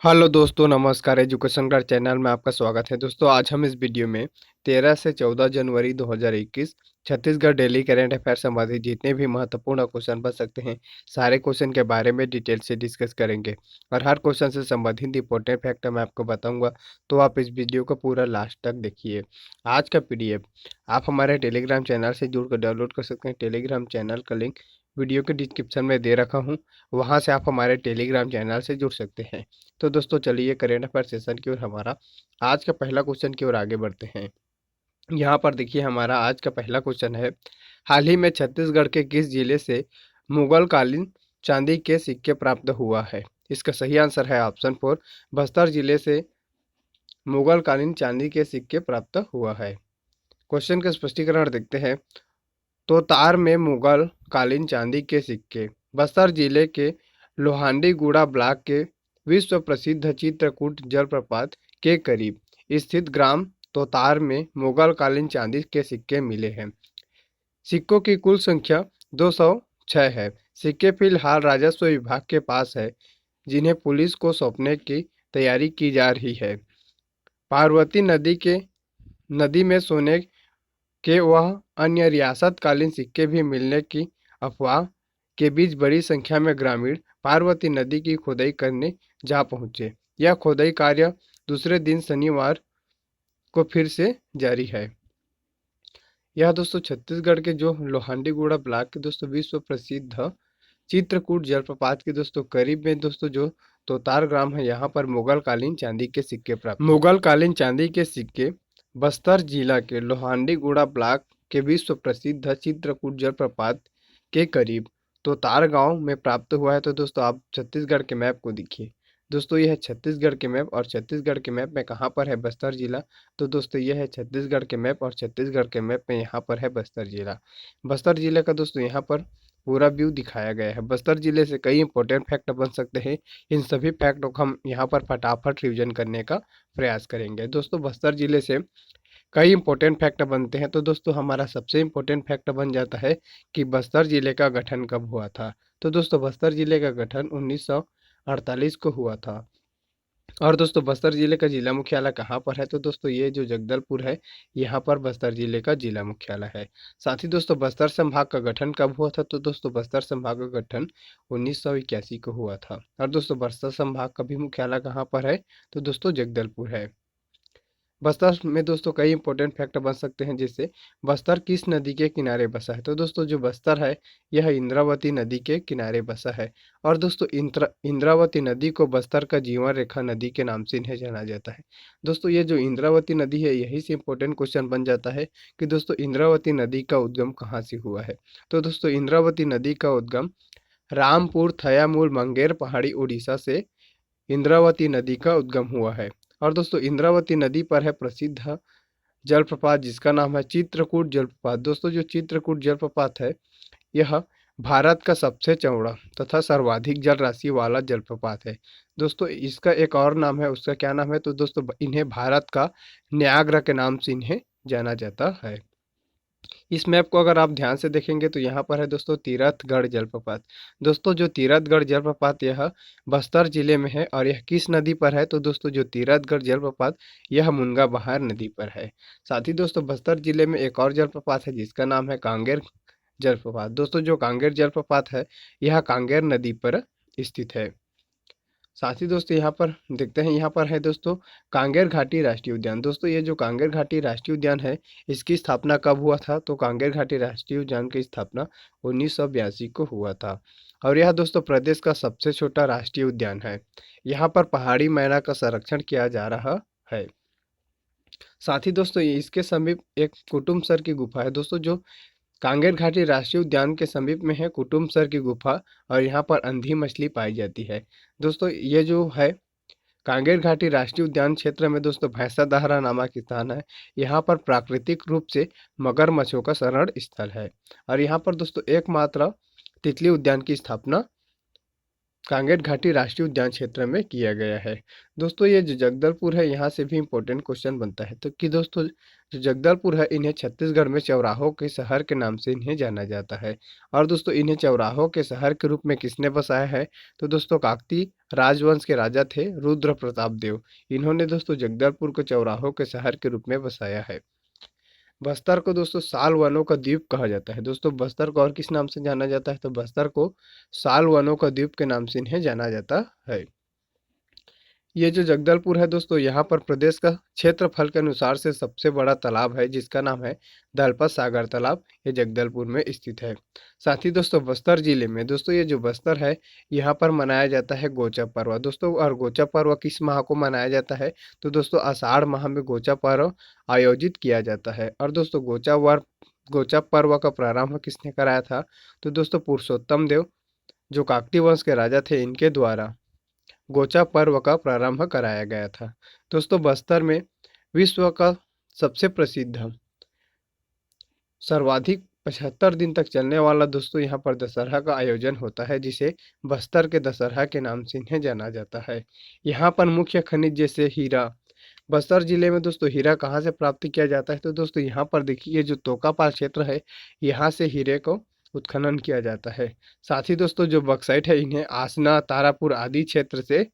Hello दोस्तों, नमस्कार। Education guide channel में आपका स्वागत है। दोस्तों, आज हम इस वीडियो में 13 से 14 जनवरी 2021 छत्तीसगढ़ डेली करंट अफेयर संबंधित जितने भी महत्वपूर्ण क्वेश्चन बन सकते हैं, सारे क्वेश्चन के बारे में डिटेल से डिस्कस करेंगे और हर क्वेश्चन से संबंधित इंपॉर्टेंट फैक्ट मैं आपको बताऊंगा। तो आप इस वीडियो को पूरा लास्ट तक देखिए। आज का पीडीएफ आप हमारे टेलीग्राम चैनल से जुड़कर डाउनलोड कर सकते हैं। टेलीग्राम चैनल का लिंक वीडियो के डिस्क्रिप्शन में दे रखा हूँ, वहाँ से आप हमारे टेलीग्राम चैनल से जुड़ सकते हैं। तो दोस्तों, चलिए करेंट अफेयर सेशन की ओर हमारा आज का पहला क्वेश्चन की ओर आगे बढ़ते हैं। यहाँ पर देखिए, हमारा आज का पहला क्वेश्चन है, हाल ही में छत्तीसगढ़ के किस जिले से मुगल कालीन चांदी के सिक्के प्राप्त हुआ है? इसका सही आंसर है ऑप्शन 4, बस्तर जिले से मुगल कालीन चांदी के सिक्के प्राप्त हुआ है। क्वेश्चन का स्पष्टीकरण देखते हैं। तोतार में मुगल कालीन चांदी के सिक्के बस्तर जिले के लोहांडीगुड़ा ब्लॉक के विश्व प्रसिद्ध चित्रकूट जलप्रपात के करीब स्थित ग्राम तोतार में मुगल कालीन चांदी के सिक्के मिले हैं। सिक्कों की कुल संख्या 206 है। सिक्के फिलहाल राजस्व विभाग के पास है, जिन्हें पुलिस को सौंपने की तैयारी की जा रही है। पार्वती नदी में सोने के वह अन्य रियासतकालीन सिक्के भी मिलने की अफवाह के बीच बड़ी संख्या में ग्रामीण पार्वती नदी की खुदाई करने जा पहुंचे। यह खुदाई कार्य दूसरे दिन शनिवार को फिर से जारी है। यह दोस्तों छत्तीसगढ़ के जो लोहांडीगुड़ा ब्लॉक के दोस्तों विश्व प्रसिद्ध चित्रकूट जलप्रपात के दोस्तों करीब में दोस्तों जो तोतार ग्राम है, यहाँ पर मुगल कालीन चांदी के सिक्के प्राप्त मुगल कालीन चांदी के सिक्के बस्तर जिला के लोहांडीगुड़ा ब्लॉक के विश्व प्रसिद्ध चित्रकूट जलप्रपात के करीब तोतार गांव में प्राप्त हुआ है। तो दोस्तों, आप छत्तीसगढ़ के मैप को देखिए। दोस्तों, यह है छत्तीसगढ़ के मैप और छत्तीसगढ़ के मैप में कहाँ पर है बस्तर जिला। तो दोस्तों, यह है छत्तीसगढ़ के मैप और छत्तीसगढ़ के मैप में यहाँ पर है बस्तर जिला। बस्तर जिले का दोस्तों यहाँ पर पूरा व्यू दिखाया गया है। बस्तर जिले से कई इंपॉर्टेंट फैक्ट बन सकते हैं। इन सभी फैक्टों को हम यहाँ पर फटाफट रिवीजन करने का प्रयास करेंगे। दोस्तों, बस्तर जिले से कई इंपॉर्टेंट फैक्ट बनते हैं। तो दोस्तों, हमारा सबसे इंपॉर्टेंट फैक्ट बन जाता है कि बस्तर जिले का गठन कब हुआ था। तो दोस्तों, बस्तर जिले का गठन 1948 को हुआ था। और दोस्तों, बस्तर जिले का जिला मुख्यालय कहाँ पर है? तो दोस्तों, ये जो जगदलपुर है, यहाँ पर बस्तर जिले का जिला मुख्यालय है। साथ ही दोस्तों, बस्तर संभाग का गठन कब हुआ था? तो दोस्तों, बस्तर संभाग का गठन 1981 को हुआ था। और दोस्तों, बस्तर संभाग का भी मुख्यालय कहाँ पर है? तो दोस्तों, जगदलपुर है। बस्तर में दोस्तों कई इंपॉर्टेंट फैक्ट बन सकते हैं, जैसे बस्तर किस नदी के किनारे बसा है? तो दोस्तों, जो बस्तर है, यह इंद्रावती नदी के किनारे बसा है। और दोस्तों, इंद्रावती नदी को बस्तर का जीवन रेखा नदी के नाम से इन्हें जाना जाता है। दोस्तों, ये जो इंद्रावती नदी है, यही से इंपॉर्टेंट क्वेश्चन बन जाता है कि दोस्तों इंद्रावती नदी का उद्गम कहाँ से हुआ है? तो दोस्तों, इंद्रावती नदी का उद्गम रामपुर थयामूल मंगेर पहाड़ी उड़ीसा से इंद्रावती नदी का उद्गम हुआ है। और दोस्तों, इंद्रावती नदी पर है प्रसिद्ध जलप्रपात, जिसका नाम है चित्रकूट जलप्रपात। दोस्तों, जो चित्रकूट जलप्रपात है, यह भारत का सबसे चौड़ा तथा सर्वाधिक जल राशि वाला जलप्रपात है। दोस्तों, इसका एक और नाम है, उसका क्या नाम है? तो दोस्तों, इन्हें भारत का न्यायाग्रा के नाम से इन्हें जाना जाता है। इस मैप को अगर आप ध्यान से देखेंगे तो यहाँ पर है दोस्तों तीरथगढ़ जलप्रपात। दोस्तों, जो तीरथगढ़ जलप्रपात यह बस्तर जिले में है और यह किस नदी पर है? तो दोस्तों, जो तीरथगढ़ जलप्रपात यह मुनगा बहार नदी पर है। साथ ही दोस्तों, बस्तर जिले में एक और जलप्रपात है, जिसका नाम है कांगेर जलप्रपात। दोस्तों, जो कांगेर जलप्रपात है, यह कांगेर नदी पर स्थित है। साथ ही दोस्तों, यहाँ पर देखते हैं, यहाँ पर है दोस्तों कांगेर घाटी राष्ट्रीय उद्यान। दोस्तों, ये जो कांगेर घाटी राष्ट्रीय उद्यान है, इसकी स्थापना कब हुआ था? तो कांगेर घाटी राष्ट्रीय उद्यान की स्थापना 1982 को हुआ था। और यह दोस्तों प्रदेश का सबसे छोटा राष्ट्रीय उद्यान है। यहाँ पर पहाड़ी मैना का संरक्षण किया जा रहा है। साथ ही दोस्तों, इसके समीप एक कुटुमसर की गुफा है। दोस्तों, जो कांगेर घाटी राष्ट्रीय उद्यान के समीप में है कुटुमसर की गुफा, और यहाँ पर अंधी मछली पाई जाती है। दोस्तों, ये जो है कांगेर घाटी राष्ट्रीय उद्यान क्षेत्र में दोस्तों भैंसादाहरा नामक स्थान है। यहाँ पर प्राकृतिक रूप से मगरमच्छों का शरण स्थल है। और यहाँ पर दोस्तों एकमात्र तितली उद्यान की स्थापना कांगेर घाटी राष्ट्रीय उद्यान क्षेत्र में किया गया है। दोस्तों ये जो जगदलपुर है यहाँ से भी इम्पोर्टेंट क्वेश्चन बनता है, तो कि दोस्तों जो जगदलपुर है इन्हें छत्तीसगढ़ में चौराहों के शहर के नाम से इन्हें जाना जाता है। और दोस्तों इन्हें चौराहों के शहर के रूप में किसने बसाया है, तो दोस्तों काकती राजवंश के राजा थे रुद्र प्रताप देव। इन्होंने दोस्तों जगदलपुर को चौराहों के शहर के रूप में बसाया है। बस्तर को दोस्तों साल वनों का द्वीप कहा जाता है। दोस्तों बस्तर को और किस नाम से जाना जाता है, तो बस्तर को साल वनों का द्वीप के नाम से इन्हें जाना जाता है। ये जो जगदलपुर है दोस्तों यहाँ पर प्रदेश का क्षेत्रफल के अनुसार से सबसे बड़ा तालाब है, जिसका नाम है दलपत सागर तालाब। ये जगदलपुर में स्थित है। साथ ही दोस्तों बस्तर जिले में दोस्तों ये जो बस्तर है यहाँ पर मनाया जाता है गोचा पर्व दोस्तों। और गोचा पर्व किस माह को मनाया जाता है, तो दोस्तों आषाढ़ माह में गोचा पर्व आयोजित किया जाता है। और दोस्तों गोचा पर्व का प्रारंभ किसने कराया था, तो दोस्तों पुरुषोत्तम देव जो काकती वंश के राजा थे इनके द्वारा गोचा पर्व का प्रारंभ कराया गया था। दोस्तों बस्तर में विश्व का सबसे प्रसिद्ध सर्वाधिक 75 दिन तक चलने वाला दोस्तों यहाँ पर दशहरा का आयोजन होता है, जिसे बस्तर के दशहरा के नाम से इन्हें जाना जाता है। यहाँ पर मुख्य खनिज जैसे हीरा, बस्तर जिले में दोस्तों हीरा कहाँ से प्राप्त किया जाता है, तो दोस्तों यहाँ पर देखिए जो तोकापाल क्षेत्र है यहाँ से हीरे को उत्खनन किया जाता है। साथ ही दोस्तों जो बक्साइट है इन्हें आसना तारापुर आदि क्षेत्र से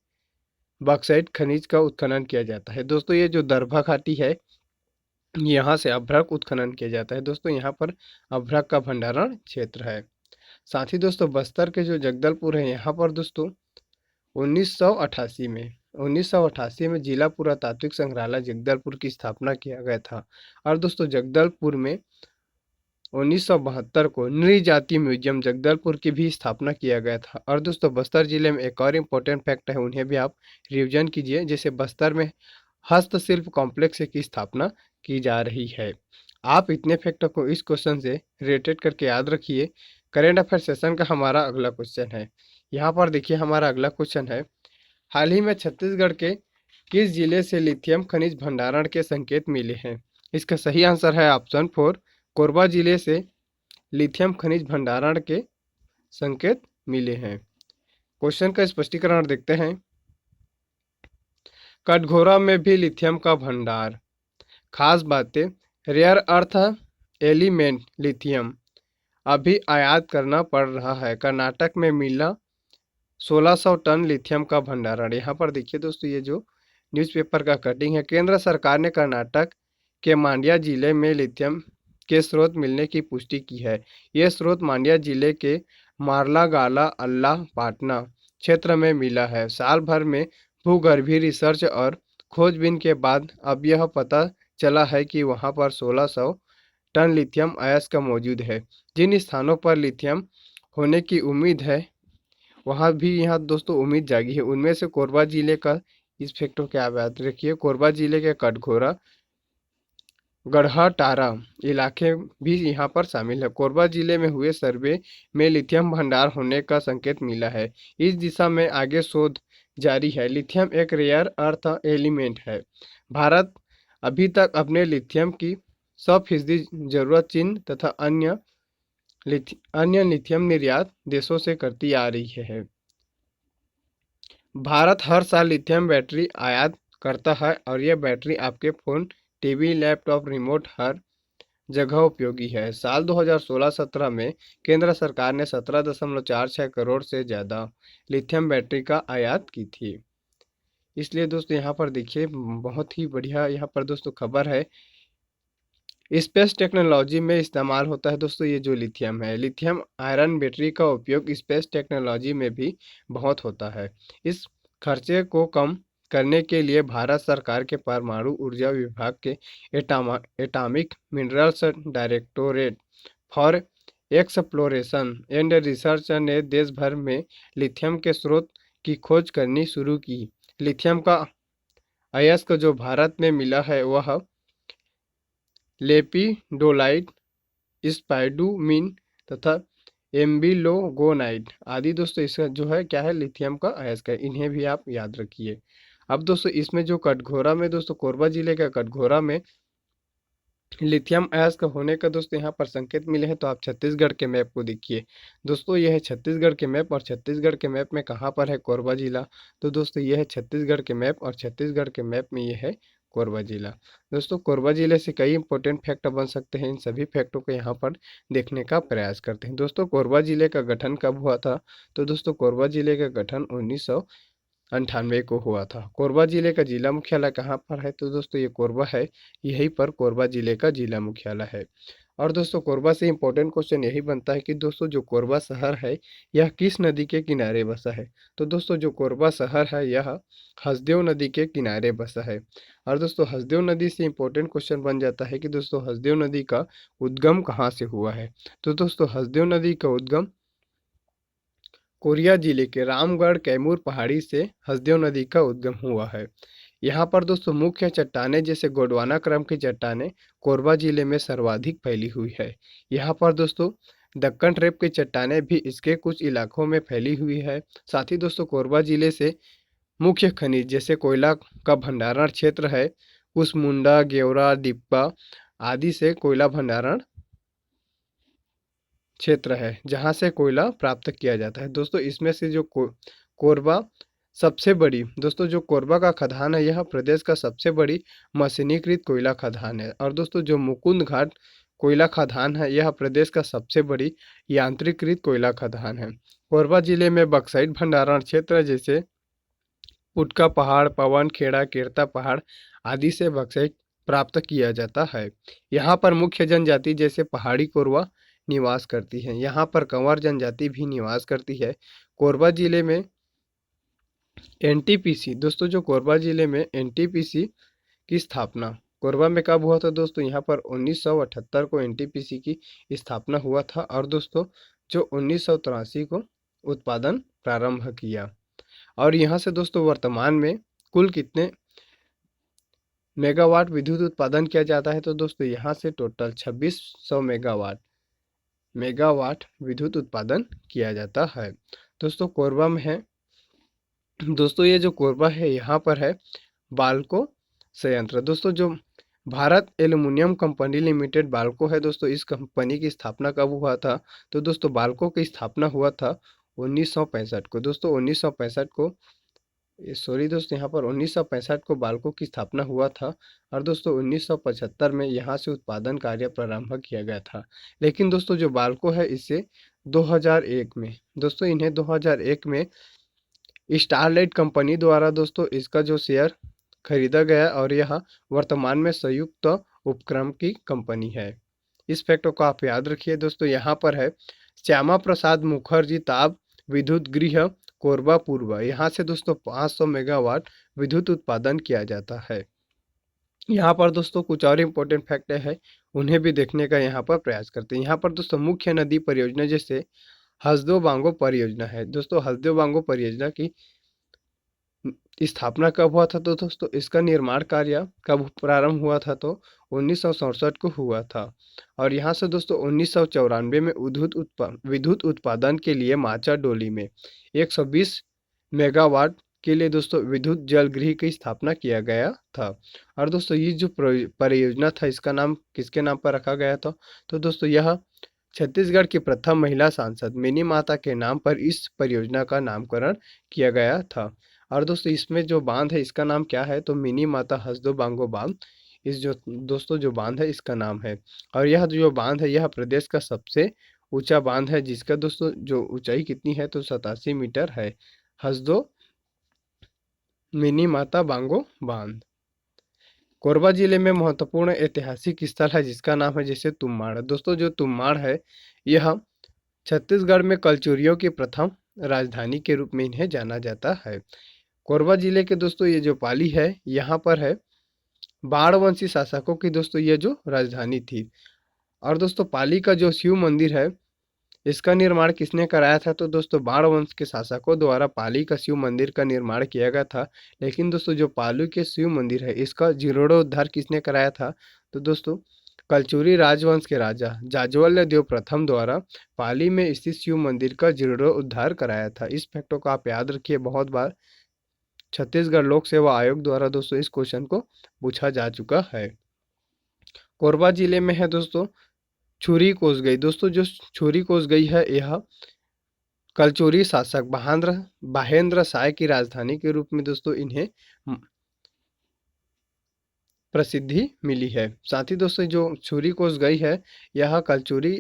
बक्साइट खनिज का उत्खनन किया जाता है। दोस्तों ये जो दरभा घाटी है यहाँ से अभ्रक उत्खनन किया जाता है। दोस्तों यहाँ पर अभ्रक का भंडारण क्षेत्र है। साथ ही दोस्तों बस्तर के जो जगदलपुर है यहाँ पर दोस्तों 1988 में जिला पुरातात्विक संग्रहालय जगदलपुर की स्थापना किया गया था। और दोस्तों जगदलपुर में 1972 को नृजाति म्यूजियम जगदलपुर की भी स्थापना किया गया था। और दोस्तों बस्तर जिले में एक और इम्पोर्टेंट फैक्ट है, उन्हें भी आप रिविजन कीजिए। जैसे बस्तर में हस्तशिल्प कॉम्प्लेक्स की स्थापना की जा रही है। आप इतने फैक्टर को इस क्वेश्चन से रिलेटेड करके याद रखिए। करेंट अफेयर सेशन का हमारा अगला क्वेश्चन है। यहाँ पर देखिए हमारा अगला क्वेश्चन है, हाल ही में छत्तीसगढ़ के किस जिले से लिथियम खनिज भंडारण के संकेत मिले हैं। इसका सही आंसर है ऑप्शन 4, कोरबा जिले से लिथियम खनिज भंडारण के संकेत मिले हैं। क्वेश्चन का स्पष्टीकरण देखते हैं। कटघोरा में भी लिथियम का भंडार, खास बातें, रेयर अर्थ एलिमेंट लिथियम अभी आयात करना पड़ रहा है। कर्नाटक में मिला 1600 टन लिथियम का भंडारण। यहाँ पर देखिए दोस्तों ये जो न्यूज़पेपर का कटिंग है, केंद्र सरकार ने कर्नाटक के मांड्या जिले में लिथियम के स्रोत मिलने की पुष्टि की है। ये स्रोत मांड्या जिले के मारलागाला अल्लाह पाटना क्षेत्र में मिला है। साल भर में भूगर्भीय रिसर्च और खोजबीन के बाद अब यह पता चला है कि वहां पर 1600 टन लिथियम अयस्क मौजूद है। जिन स्थानों पर लिथियम होने की उम्मीद है वहां भी यहाँ दोस्तों उम्मीद जागी है। उनमें से कोरबा जिले का इस फैक्टर को आप याद रखिए, कोरबा जिले के कटघोरा गढ़हटारा इलाके भी यहाँ पर शामिल है। कोरबा जिले में हुए सर्वे में लिथियम भंडार होने का संकेत मिला है। इस दिशा में आगे शोध जारी है। लिथियम एक रेयर अर्थ एलिमेंट है। भारत अभी तक अपने लिथियम की 100% जरूरत चीन तथा अन्य लिथियम निर्यात देशों से करती आ रही है। भारत हर साल लिथियम बैटरी आयात करता है और यह बैटरी आपके फ़ोन, टीवी, लैपटॉप, रिमोट हर जगह उपयोगी है। साल 2016-17 में केंद्र सरकार ने 17.46 करोड़ से ज़्यादा लिथियम बैटरी का आयात की थी। इसलिए दोस्तों यहाँ पर देखिए बहुत ही बढ़िया यहाँ पर दोस्तों खबर है। स्पेस टेक्नोलॉजी में इस्तेमाल होता है दोस्तों ये जो लिथियम है। लिथियम आयरन बैटरी का उपयोग स्पेस टेक्नोलॉजी में भी बहुत होता है। इस खर्चे को कम करने के लिए भारत सरकार के परमाणु ऊर्जा विभाग के atomic minerals directorate for exploration and research ने देश भर में लिथियम के स्रोत की खोज करनी शुरू की। लिथियम का अयस्क जो भारत में मिला है वह लेपिडोलाइट, स्पाइडुमिन तथा एम्बिलोगोनाइट आदि दोस्तों इसका जो है क्या है लिथियम का अयस्क है। इन्हें भी आप याद रखिए। अब दोस्तों इसमें जो कटघोरा में दोस्तों कोरबा जिले का कटघोरा में लिथियम अयस्क होने का दोस्तों यहाँ पर संकेत मिले हैं। तो आप छत्तीसगढ़ के मैप को देखिए दोस्तों, यह है छत्तीसगढ़ के मैप, और छत्तीसगढ़ के मैप में कहाँ पर है कोरबा जिला। तो दोस्तों यह है छत्तीसगढ़ के मैप, और छत्तीसगढ़ के मैप में यह है कोरबा जिला। दोस्तों कोरबा जिले से कई इंपॉर्टेंट फैक्ट बन सकते हैं, इन सभी फैक्टों को यहाँ पर देखने का प्रयास करते हैं। दोस्तों कोरबा जिले का गठन कब हुआ था? तो दोस्तों कोरबा जिले का गठन 1998 को हुआ था। कोरबा जिले का जिला मुख्यालय कहाँ पर है? तो दोस्तों ये कोरबा है, यहीं पर कोरबा जिले का जिला मुख्यालय है। और दोस्तों कोरबा से इंपॉर्टेंट क्वेश्चन यही बनता है कि दोस्तों जो कोरबा शहर है यह किस नदी के किनारे बसा है? तो दोस्तों जो कोरबा शहर है यह हसदेव नदी के किनारे बसा है। और दोस्तों हसदेव नदी से इंपॉर्टेंट क्वेश्चन बन जाता है कि दोस्तों हसदेव नदी का उद्गम कहाँ से हुआ है? तो दोस्तों हसदेव नदी का उद्गम कोरिया जिले के रामगढ़ कैमूर पहाड़ी से हसदेव नदी का उद्गम हुआ है। यहाँ पर दोस्तों मुख्य चट्टानें जैसे गोंडवाना क्रम की चट्टानें कोरबा जिले में सर्वाधिक फैली हुई है। यहाँ पर दोस्तों दक्कन ट्रेप की चट्टानें भी इसके कुछ इलाकों में फैली हुई है। साथ ही दोस्तों कोरबा जिले से मुख्य खनिज जैसे कोयला का भंडारण क्षेत्र है, कुसमुंडा, गेवरा, डिप्पा आदि से कोयला भंडारण क्षेत्र है जहाँ से कोयला प्राप्त किया जाता है। दोस्तों इसमें से जो कोरबा सबसे बड़ी, दोस्तों जो कोरबा का खदान है यह प्रदेश का सबसे बड़ी मशीनीकृत कोयला खदान है। और दोस्तों जो मुकुंद घाट कोयला खदान है यह प्रदेश का सबसे बड़ी यांत्रिकृत कोयला खदान है। कोरबा जिले में बक्साइट भंडारण क्षेत्र जैसे पुटका पहाड़, पवन खेड़ा, केरता पहाड़ आदि से बक्साइट प्राप्त किया जाता है। यहाँ पर मुख्य जनजाति जैसे पहाड़ी कोरवा निवास करती है। यहाँ पर कंवर जनजाति भी निवास करती है। कोरबा जिले में एनटीपीसी, दोस्तों जो कोरबा जिले में एनटीपीसी की स्थापना कोरबा में कब हुआ था? दोस्तों यहाँ पर 1978 को एनटीपीसी की स्थापना हुआ था। और दोस्तों जो 1983 को उत्पादन प्रारंभ किया। और यहाँ से दोस्तों वर्तमान में कुल कितने मेगावाट विद्युत उत्पादन किया जाता है? तो दोस्तों यहाँ से टोटल 2600 मेगावाट विद्युत उत्पादन किया जाता है। दोस्तों कोरबा में है, दोस्तों ये जो कोरबा है यहाँ पर है बाल्को संयंत्र। दोस्तों जो Bharat aluminium company limited Balco है, दोस्तों इस कंपनी की स्थापना कब हुआ था? तो दोस्तों बाल्को की स्थापना हुआ था 1965 को। दोस्तों 1965 को, सॉरी दोस्तों यहाँ पर 1965 को बाल्को की स्थापना हुआ था। और दोस्तों 1975 में यहाँ से उत्पादन कार्य प्रारंभ किया गया था। लेकिन दोस्तों जो बाल्को है इसे 2001 में, दोस्तों इन्हें 2001 में स्टारलाइट कंपनी द्वारा दोस्तों इसका जो शेयर खरीदा गया, और यह वर्तमान में संयुक्त उपक्रम की कंपनी है। इस फैक्ट को आप याद रखिए। दोस्तों यहाँ पर है श्यामा प्रसाद मुखर्जी ताप विद्युत गृह कोरबा पूर्व, यहाँ से दोस्तों 500 मेगावाट विद्युत उत्पादन किया जाता है। यहाँ पर दोस्तों कुछ और इम्पोर्टेंट फैक्ट है, उन्हें भी देखने का यहाँ पर प्रयास करते हैं। यहाँ पर दोस्तों मुख्य नदी परियोजना जैसे हसदेव बांगो परियोजना है। दोस्तों हसदेव बांगो परियोजना की स्थापना कब हुआ था? तो दोस्तों इसका निर्माण कार्य कब प्रारंभ हुआ था? तो 1967 को हुआ था। और यहाँ से दोस्तों 1994 में विद्युत उत्पादन के लिए माचा डोली में 120 मेगावाट के लिए दोस्तों विद्युत जल गृह की स्थापना किया गया था। और दोस्तों ये जो परियोजना था इसका नाम किसके नाम पर रखा गया था? तो दोस्तों यह छत्तीसगढ़ की प्रथम महिला सांसद मिनी माता के नाम पर इस परियोजना का नामकरण किया गया था। और दोस्तों इसमें जो बांध है इसका नाम क्या है? तो मिनी माता हसदेव बांगो बांध, इस जो दोस्तों जो बांध है इसका नाम है। और यह जो बांध है यह प्रदेश का सबसे ऊंचा बांध है, जिसका दोस्तों जो ऊंचाई कितनी है? तो 87 मीटर है। हसदो मिनी माता बांगो बांध। कोरबा जिले में महत्वपूर्ण ऐतिहासिक स्थल है जिसका नाम है जैसे तुम्माड़। दोस्तों जो तुम्माड़ है यह छत्तीसगढ़ में कलचुरियों की प्रथम राजधानी के रूप में इन्हें जाना जाता है। कोरबा जिले के दोस्तों ये जो पाली है यहाँ पर है बाणवंशी शासकों की दोस्तों ये जो राजधानी थी। और दोस्तों पाली का जो शिव मंदिर है इसका निर्माण किसने कराया था? तो दोस्तों बाण वंश के शासकों द्वारा पाली का शिव मंदिर का निर्माण किया गया था। लेकिन दोस्तों जो पाली के शिव मंदिर है इसका जीर्णोद्धार किसने कराया था? तो दोस्तों कलचुरी राजवंश के राजा जाज्वल्य देव प्रथम द्वारा पाली में स्थित शिव मंदिर का जीर्णोद्धार कराया था। इस फैक्टों को आप याद रखिए, बहुत बार छत्तीसगढ़ लोक सेवा आयोग द्वारा दोस्तों इस क्वेश्चन को पूछा जा चुका है। कोरबा जिले में है दोस्तों छुरी कोसगई। दोस्तों जो छुरी कोसगई है यह कलचुरी शासक बाहेंद्र शाह की राजधानी के रूप में दोस्तों इन्हें प्रसिद्धि मिली है। साथ ही दोस्तों जो छुरी कोसगई है यह कलचुरी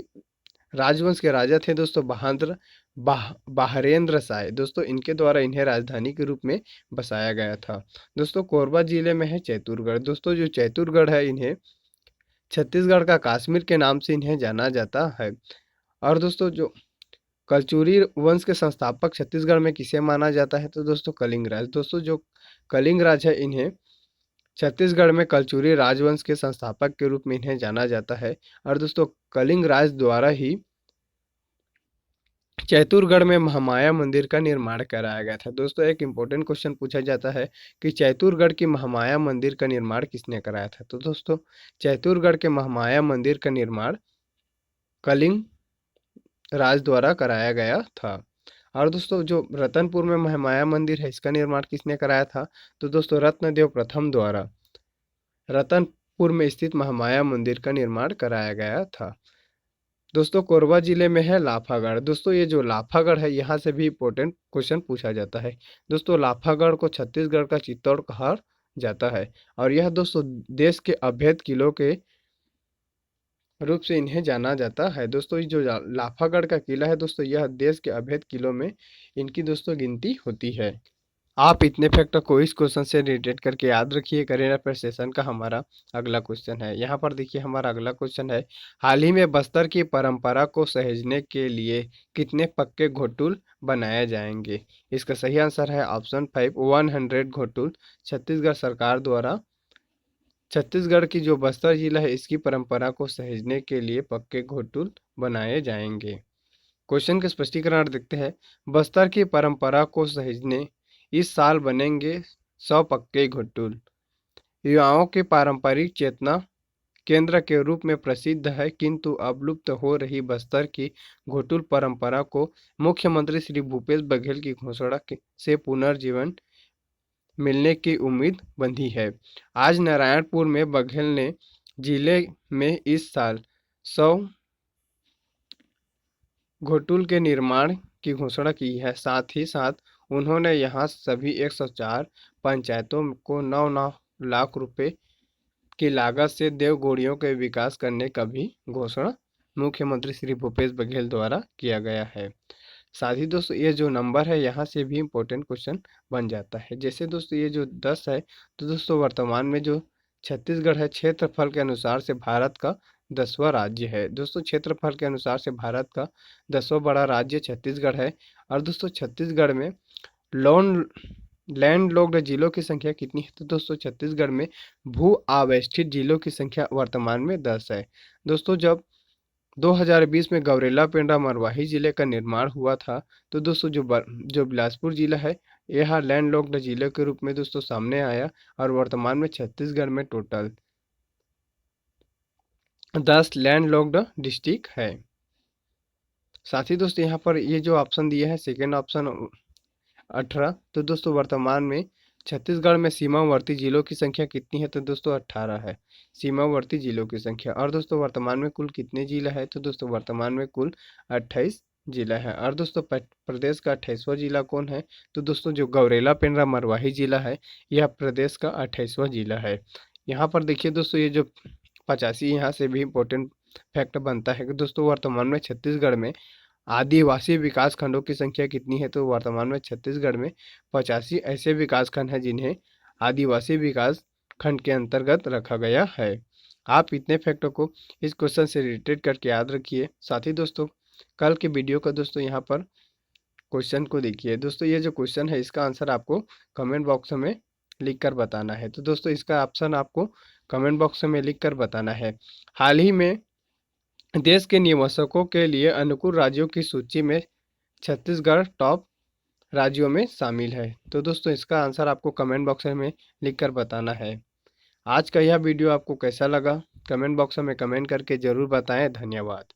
राजवंश के राजा थे दोस्तों बाहरेंद्र शाह। दोस्तों इनके द्वारा इन्हें राजधानी के रूप में बसाया गया था। दोस्तों कोरबा जिले में है चैतुरगढ़। दोस्तों जो चैतुरगढ़ है इन्हें छत्तीसगढ़ का कश्मीर के नाम से इन्हें जाना जाता है। और दोस्तों जो कलचुरी वंश के संस्थापक छत्तीसगढ़ में किसे माना जाता है तो दोस्तों कलिंग राज। दोस्तों जो कलिंग राज है इन्हें छत्तीसगढ़ में कलचुरी राजवंश के संस्थापक के रूप में इन्हें जाना जाता है। और दोस्तों कलिंग राज द्वारा ही चैतुरगढ़ में महामाया मंदिर का निर्माण कराया गया था। दोस्तों एक इम्पोर्टेंट क्वेश्चन पूछा जाता है कि चैतुरगढ़ की महामाया मंदिर का निर्माण किसने कराया था। तो दोस्तों चैतुरगढ़ के महामाया मंदिर का निर्माण कलिंग राज द्वारा कराया गया था। और दोस्तों जो रतनपुर में महामाया मंदिर है इसका निर्माण किसने कराया था तो दोस्तों रत्नदेव प्रथम द्वारा रतनपुर में स्थित महामाया मंदिर का निर्माण कराया गया था। दोस्तों कोरबा जिले में है लाफागढ़। दोस्तों ये जो लाफागढ़ है यहाँ से भी इम्पोर्टेंट क्वेश्चन पूछा जाता है। दोस्तों लाफागढ़ को छत्तीसगढ़ का चित्तौड़ कहा जाता है और यह दोस्तों देश के अवैध किलों के रूप से इन्हें जाना जाता है। दोस्तों ये जो लाफागढ़ का किला है दोस्तों यह देश के अवैध किलों में इनकी दोस्तों गिनती होती है। आप इतने फैक्टर को इस क्वेश्चन से रिलेटेड करके याद रखिए। करेंट अफेयर सेशन का हमारा अगला क्वेश्चन है। यहाँ पर देखिए हमारा अगला क्वेश्चन है, हाल ही में बस्तर की परंपरा को सहेजने के लिए कितने पक्के घोटुल बनाए जाएंगे। इसका सही आंसर है ऑप्शन 5 100 घोटुल छत्तीसगढ़ सरकार द्वारा छत्तीसगढ़ की जो बस्तर जिला है इसकी परंपरा को सहेजने के लिए पक्के घोटुल बनाए जाएंगे। क्वेश्चन का स्पष्टीकरण देखते हैं। बस्तर की परंपरा को सहेजने इस साल बनेंगे 100 पक्के घोटुल। युवाओं की पारंपरिक चेतना केंद्र के रूप में प्रसिद्ध है, किंतु अब लुप्त हो रही बस्तर की घोटुल परंपरा को मुख्यमंत्री श्री भूपेश बघेल की घोषणा से पुनर्जीवन मिलने की उम्मीद बंधी है। आज नारायणपुर में बघेल ने जिले में इस साल 100 घोटुल के निर्माण की घोषणा की है। साथ ही साथ उन्होंने यहां सभी 104 पंचायतों को 9-9 लाख रुपए की लागत से देवगुड़ियों के विकास करने का भी घोषणा मुख्यमंत्री श्री भूपेश बघेल द्वारा किया गया है। साथ ही दोस्तों ये जो नंबर है यहाँ से भी इम्पोर्टेंट क्वेश्चन बन जाता है। जैसे दोस्तों ये जो 10 है तो दोस्तों वर्तमान में जो छत्तीसगढ़ है क्षेत्रफल के अनुसार से भारत का 10वां राज्य है। दोस्तों क्षेत्रफल के अनुसार से भारत का 10वां बड़ा राज्य छत्तीसगढ़ है। और दोस्तों छत्तीसगढ़ में लॉन लैंडलॉक्ड जिलों की संख्या कितनी है तो दोस्तों छत्तीसगढ़ में भू आवेष्टित जिलों की संख्या वर्तमान में 10 है। दोस्तों जब 2020 में गौरेला पेंड्रा मरवाही जिले का निर्माण हुआ था तो दोस्तों जो बिलासपुर जिला है यह लैंडलॉक्ड जिले के रूप में दोस्तों सामने आया और वर्तमान में छत्तीसगढ़ में टोटल 10 लैंडलॉक्ड डिस्ट्रिक्ट है। साथ ही दोस्तों यहाँ पर ये जो ऑप्शन दिया है सेकेंड ऑप्शन 18 तो दोस्तों वर्तमान में छत्तीसगढ़ में सीमावर्ती जिलों की संख्या कितनी है तो दोस्तों 18 है सीमावर्ती जिलों की संख्या। और दोस्तों वर्तमान में कुल कितने जिला है तो दोस्तों वर्तमान में कुल 28 जिला है। और दोस्तों प्रदेश का 28वां जिला कौन है तो दोस्तों जो गौरेला पेंड्रा मरवाही जिला है यह प्रदेश का 28वां जिला है। यहाँ पर देखिए दोस्तों ये जो 85 यहाँ से भी इम्पोर्टेंट फैक्ट बनता है कि दोस्तों वर्तमान में छत्तीसगढ़ में आदिवासी विकास खंडों की संख्या कितनी है तो वर्तमान में छत्तीसगढ़ में 85 ऐसे विकास खंड हैं जिन्हें आदिवासी विकास खंड के अंतर्गत रखा गया है। आप इतने फैक्टों को इस क्वेश्चन से रिलेटेड करके याद रखिए। साथ ही दोस्तों कल के वीडियो का दोस्तों यहाँ पर क्वेश्चन को देखिए। दोस्तों ये जो क्वेश्चन है इसका आंसर आपको कमेंट बॉक्स में लिख कर बताना है। तो दोस्तों इसका ऑप्शन आपको कमेंट बॉक्स में लिख कर बताना है। हाल ही में देश के निवेशकों के लिए अनुकूल राज्यों की सूची में छत्तीसगढ़ टॉप राज्यों में शामिल है। तो दोस्तों इसका आंसर आपको कमेंट बॉक्स में लिखकर बताना है। आज का यह वीडियो आपको कैसा लगा कमेंट बॉक्स में कमेंट करके ज़रूर बताएं। धन्यवाद।